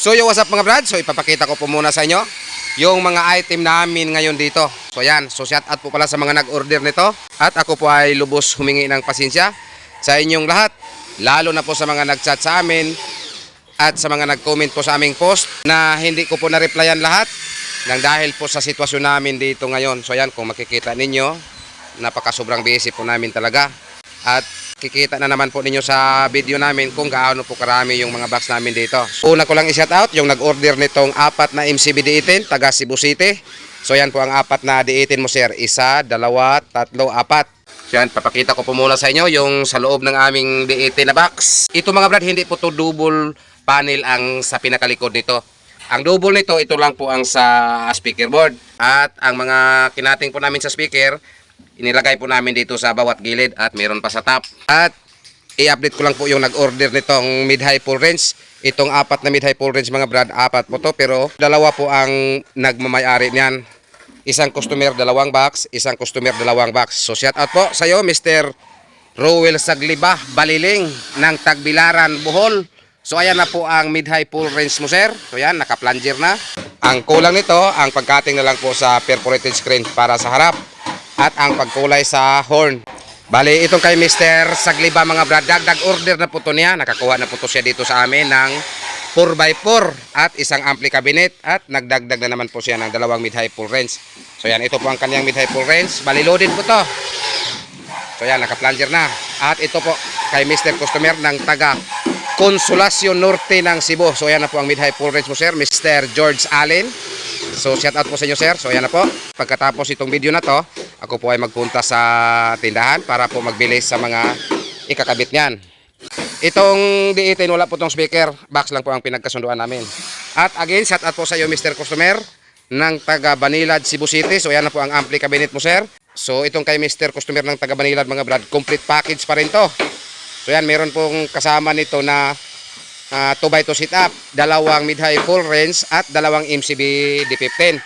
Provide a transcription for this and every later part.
So yo, what's up mga brad? So ipapakita ko po muna sa inyo yung mga item namin ngayon dito. So yan, so shout out po pala sa mga nag-order nito. At ako po ay lubos humingi ng pasensya sa inyong lahat. Lalo na po sa mga nag-chat sa amin at sa mga nag-comment po sa aming post na hindi ko po na-replyan lahat nang dahil po sa sitwasyon namin dito ngayon. So yan, kung makikita ninyo, napaka-sobrang busy po namin talaga. At kikita na naman po ninyo sa video namin kung gaano po karami yung mga box namin dito. So, una ko lang i-shout out yung nag-order nitong 4 na MCB D18 taga Cebu City. So yan po ang 4 na D18 mo sir. 1, 2, 3, 4. So yan, papakita ko po muna sa inyo yung sa loob ng aming D18 na box. Ito mga brad, hindi po to double panel ang sa pinakalikod nito. Ang double nito, ito lang po ang sa speaker board. At ang mga kinating po namin sa speaker, inilagay po namin dito sa bawat gilid at meron pa sa top. At i-update ko lang po yung nag-order nitong mid-high full range. Itong 4 na mid-high full range mga brad, 4 po to, pero dalawa po ang nagmamayari niyan. Isang customer, 2 box, isang customer, 2 box. So shout out po sa iyo Mr. Rowel Sagliba Baliling ng Tagbilaran, Bohol. So ayan na po ang mid-high full range mo sir. So yan, naka-plunger na. Ang kulang nito, ang pagcutting na lang po sa perforated screen para sa harap at ang pagkulay sa horn. Bali, itong kay Mr. Sagliba mga brad, dagdag order na po to niya. Nakakuha na po to siya dito sa amin ng 4x4 at isang ampli cabinet at nagdagdag na naman po siya ng 2 mid-high full range. So yan, ito po ang kanyang mid-high full range. Bali, loaded po to. So yan, naka-plunger na. At ito po kay Mr. Customer ng taga Consolacion Norte ng Cebu. So yan na po ang mid-high full range mo sir, Mr. George Allen. So shout out po sa inyo sir. So yan na po. Pagkatapos itong video na to, ako po ay magpunta sa tindahan para po magbilis sa mga ikakabit niyan. Itong D18 wala po tong speaker, box lang po ang pinagkasunduan namin. At again, shout out po sa iyo Mr. Customer ng taga Banilad, Cebu City. So yan na po ang ampli cabinet mo sir. So itong kay Mr. Customer ng taga Banilad mga brad, complete package pa rin to. So yan, meron pong kasama nito na 2x2 setup, 2 mid-high full range at 2 MCB D15.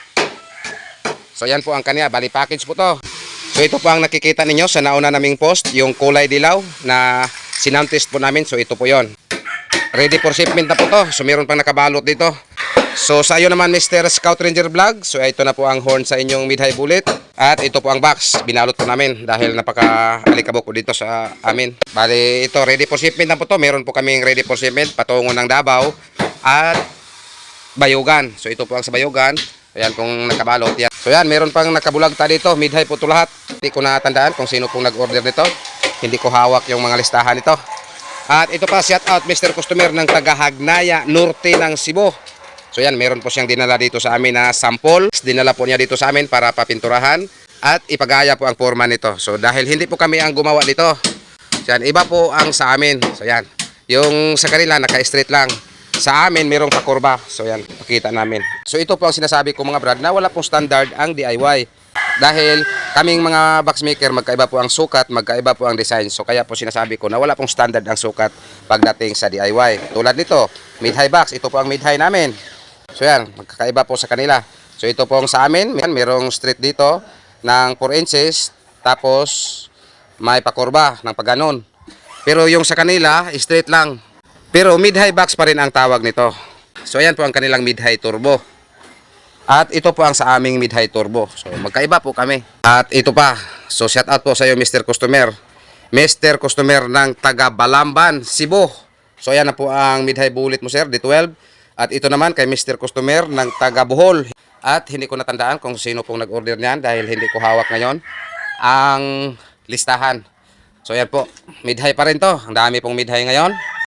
So yan po ang kanya, bali package po to. So ito po ang nakikita ninyo sa nauna naming post, yung kulay dilaw na sinamtest po namin. So ito po yon. Ready for shipment na po to. So meron pang nakabalot dito. So sa iyo naman Mr. Scout Ranger Vlog, so ito na po ang horn sa inyong mid-high bullet. At ito po ang box, binalot po namin dahil napaka-alikabok po dito sa amin. Bali ito, ready for shipment na po to. Meron po kaming ready for shipment patungo ng Davao at Bayugan. So ito po ang sa Bayugan. Ayan kung nakabalot yan. So yan, meron pang nakabulagta dito. Mid-high po ito lahat. Hindi ko natandaan kung sino pong nag-order nito. Hindi ko hawak yung mga listahan nito. At ito pa, shout out Mr. Customer ng taga Hagnaya Norte ng Cebu. So yan, meron po siyang dinala dito sa amin na sample. Dinala po niya dito sa amin para papinturahan at ipagaya po ang forma nito. So dahil hindi po kami ang gumawa nito. So yan, iba po ang sa amin. So yan, yung sa kanila naka-straight lang. Sa amin merong pakurba. So yan, pakita namin. So ito po ang sinasabi ko mga brad na wala pong standard ang DIY. Dahil kaming mga box maker, magkaiba po ang sukat, magkaiba po ang design. So kaya po sinasabi ko na wala pong standard ang sukat pagdating sa DIY. Tulad nito, mid-high box, ito po ang mid-high namin. So yan, magkakaiba po sa kanila. So ito po ang sa amin, merong straight dito ng 4 inches, tapos may pakurba ng pagganon. Pero yung sa kanila, straight lang. Pero mid-high box pa rin ang tawag nito. So ayan po ang kanilang mid-high turbo. At ito po ang sa aming mid-high turbo. So magkaiba po kami. At ito pa. So shout out po sa iyo Mr. Customer. Mr. Customer ng taga Balamban, Cebu. So ayan na po ang mid-high bullet mo sir, D12. At ito naman kay Mr. Customer ng taga Bohol. At hindi ko natandaan kung sino pong nag-order niyan dahil hindi ko hawak ngayon ang listahan. So ayan po, mid-high pa rin to. Ang dami pong mid-high ngayon.